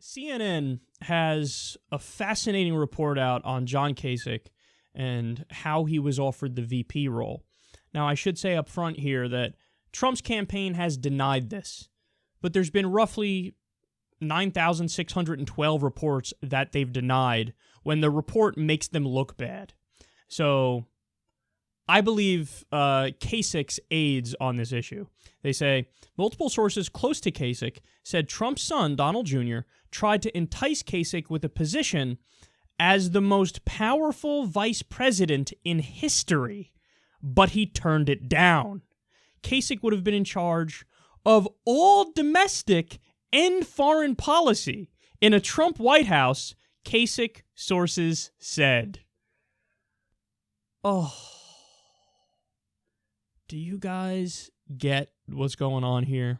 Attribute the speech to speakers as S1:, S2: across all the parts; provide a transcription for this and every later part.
S1: CNN has a fascinating report out on John Kasich and how he was offered the VP role. Now, I should say up front here that Trump's campaign has denied this, but there's been roughly 9,612 reports that they've denied when the report makes them look bad. So I believe Kasich's aides on this issue. They say, multiple sources close to Kasich said Trump's son, Donald Jr., tried to entice Kasich with a position as the most powerful vice president in history, but he turned it down. Kasich would have been in charge of all domestic and foreign policy in a Trump White House, Kasich sources said. Oh, do you guys get what's going on here?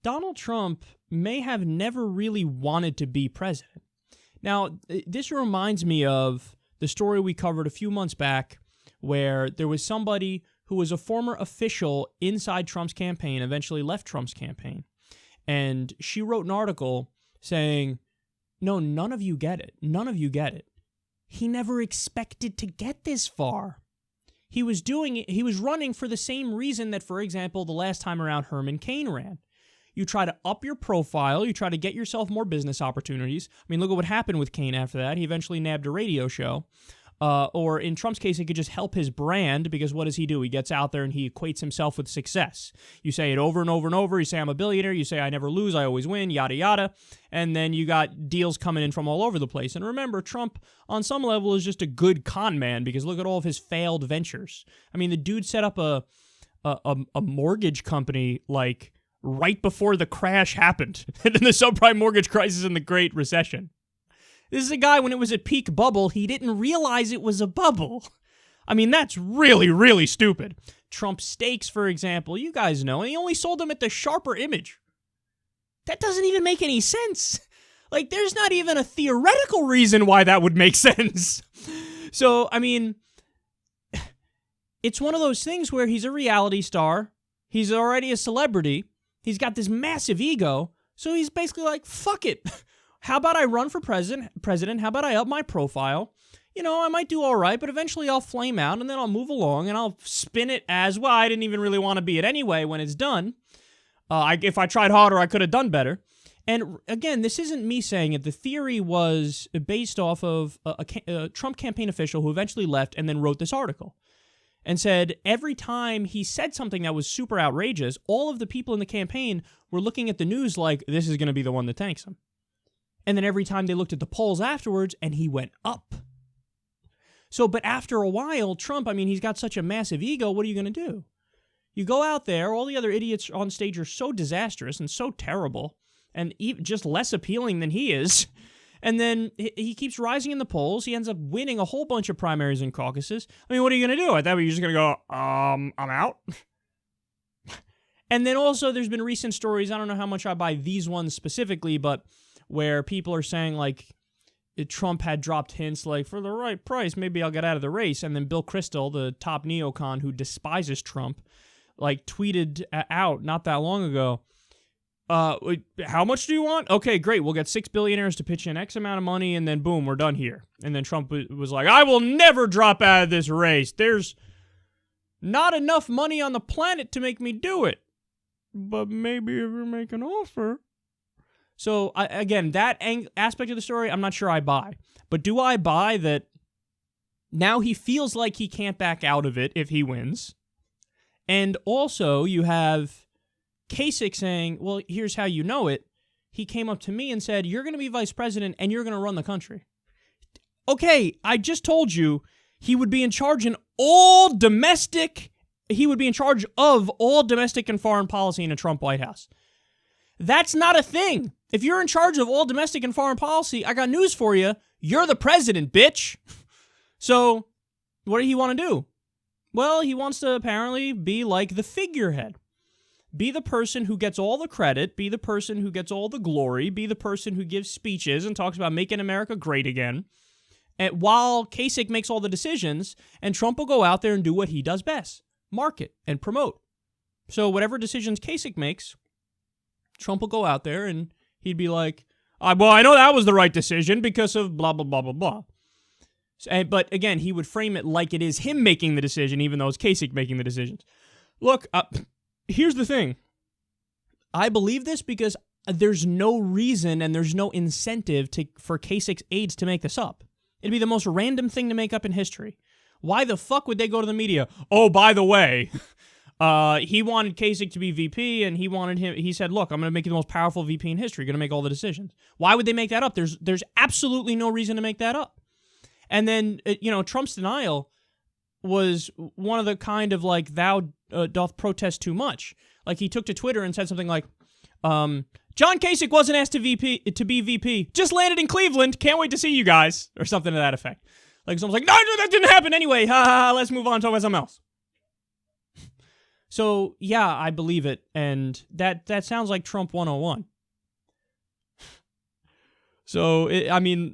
S1: Donald Trump may have never really wanted to be president. Now, this reminds me of the story we covered a few months back where there was somebody who was a former official inside Trump's campaign, eventually left Trump's campaign. And she wrote an article saying, no, none of you get it. None of you get it. He never expected to get this far. He was doing it. He was running for the same reason that, for example, the last time around Herman Cain ran. You try to up your profile. You try to get yourself more business opportunities. I mean, look at what happened with Cain after that. He eventually nabbed a radio show. Or in Trump's case, it could just help his brand because what does he do? He gets out there and he equates himself with success. You say it over and over and over. You say, I'm a billionaire. You say, I never lose. I always win, yada, yada. And then you got deals coming in from all over the place. And remember, Trump, on some level, is just a good con man because look at all of his failed ventures. I mean, the dude set up a mortgage company like right before the crash happened, and then the subprime mortgage crisis and the Great Recession. This is a guy, when it was at peak bubble, he didn't realize it was a bubble. I mean, that's really, really stupid. Trump steaks, for example, you guys know, and he only sold them at the sharper image. That doesn't even make any sense. Like, there's not even a theoretical reason why that would make sense. So, I mean, it's one of those things where he's a reality star. He's already a celebrity. He's got this massive ego. So he's basically like, fuck it. How about I run for president? How about I up my profile? You know, I might do all right, but eventually I'll flame out, and then I'll move along, and I'll spin it as, well, I didn't even really want to be it anyway when it's done. If I tried harder, I could have done better. And again, this isn't me saying it. The theory was based off of a Trump campaign official who eventually left and then wrote this article and said every time he said something that was super outrageous, all of the people in the campaign were looking at the news like, this is going to be the one that tanks him. And then every time they looked at the polls afterwards, and he went up. So, but after a while, Trump, I mean, he's got such a massive ego, what are you going to do? You go out there, all the other idiots on stage are so disastrous and so terrible, and just less appealing than he is, and then he keeps rising in the polls, he ends up winning a whole bunch of primaries and caucuses. I mean, what are you going to do? I thought you were just going to go, I'm out? And then also, there's been recent stories, I don't know how much I buy these ones specifically, but where people are saying, like, Trump had dropped hints like, for the right price, maybe I'll get out of the race. And then Bill Kristol, the top neocon who despises Trump, like, tweeted out not that long ago, how much do you want? Okay, great. We'll get 6 billionaires to pitch in X amount of money, and then boom, we're done here. And then Trump was like, I will never drop out of this race. There's not enough money on the planet to make me do it. But maybe if you make an offer. So, again, that aspect of the story, I'm not sure I buy. But do I buy that now he feels like he can't back out of it if he wins? And also, you have Kasich saying, well, here's how you know it. He came up to me and said, you're going to be vice president and you're going to run the country. Okay, I just told you he would be in charge of all domestic and foreign policy in a Trump White House. That's not a thing. If you're in charge of all domestic and foreign policy, I got news for you. You're the president, bitch. So, what do he want to do? Well, he wants to apparently be like the figurehead. Be the person who gets all the credit, be the person who gets all the glory, be the person who gives speeches and talks about making America great again. And while Kasich makes all the decisions, and Trump will go out there and do what he does best, market and promote. So whatever decisions Kasich makes, Trump will go out there and He'd be like, well, I know that was the right decision because of blah, blah, blah, blah, blah. But again, he would frame it like it is him making the decision, even though it's Kasich making the decisions. Look, here's the thing. I believe this because there's no reason and there's no incentive for Kasich's aides to make this up. It'd be the most random thing to make up in history. Why the fuck would they go to the media? Oh, by the way, he wanted Kasich to be VP, and he said, look, I'm going to make you the most powerful VP in history, going to make all the decisions. Why would they make that up? There's absolutely no reason to make that up. And then, Trump's denial was one of the kind of like, thou doth protest too much. Like, he took to Twitter and said something like, John Kasich wasn't asked to be VP, just landed in Cleveland, can't wait to see you guys, or something to that effect. Like, someone's like, no, that didn't happen anyway, ha ha, let's move on, talk about something else. So, yeah, I believe it, and that sounds like Trump 101. So,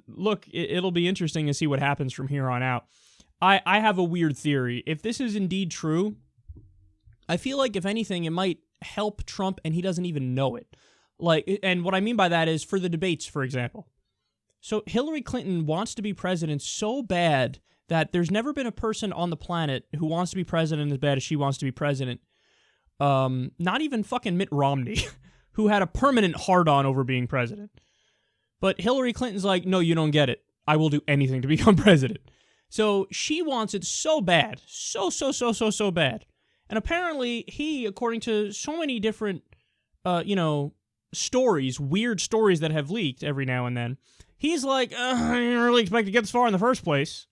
S1: look, it'll be interesting to see what happens from here on out. I have a weird theory. If this is indeed true, I feel like, if anything, it might help Trump, and he doesn't even know it. And what I mean by that is for the debates, for example. So Hillary Clinton wants to be president so bad that there's never been a person on the planet who wants to be president as bad as she wants to be president. Not even fucking Mitt Romney, who had a permanent hard-on over being president. But Hillary Clinton's like, no, you don't get it. I will do anything to become president. So she wants it so bad. So bad. And apparently he, according to so many different, stories, weird stories that have leaked every now and then, he's like, I didn't really expect to get this far in the first place.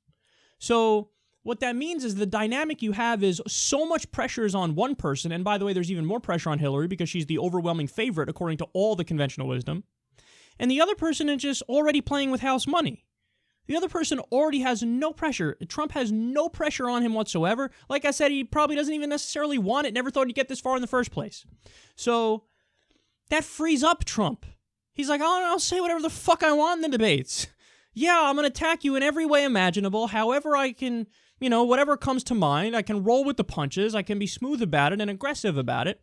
S1: So what that means is the dynamic you have is so much pressure is on one person, and by the way, there's even more pressure on Hillary because she's the overwhelming favorite according to all the conventional wisdom, and the other person is just already playing with house money. The other person already has no pressure. Trump has no pressure on him whatsoever. Like I said, he probably doesn't even necessarily want it, never thought he'd get this far in the first place. So that frees up Trump. He's like, oh, I'll say whatever the fuck I want in the debates. Yeah, I'm going to attack you in every way imaginable, however I can, whatever comes to mind. I can roll with the punches. I can be smooth about it and aggressive about it.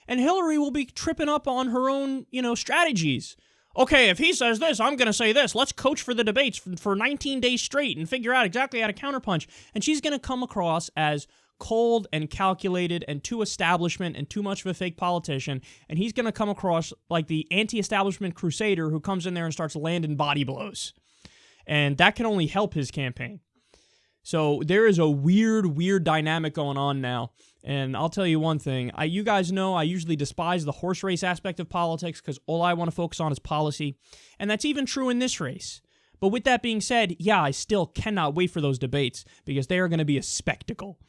S1: And Hillary will be tripping up on her own, strategies. Okay, if he says this, I'm going to say this. Let's coach for the debates for 19 days straight and figure out exactly how to counterpunch. And she's going to come across as cold and calculated and too establishment and too much of a fake politician. And he's going to come across like the anti-establishment crusader who comes in there and starts landing body blows. And that can only help his campaign. So there is a weird dynamic going on now. And I'll tell you one thing. You guys know I usually despise the horse race aspect of politics because all I want to focus on is policy. And that's even true in this race. But with that being said, yeah, I still cannot wait for those debates because they are going to be a spectacle.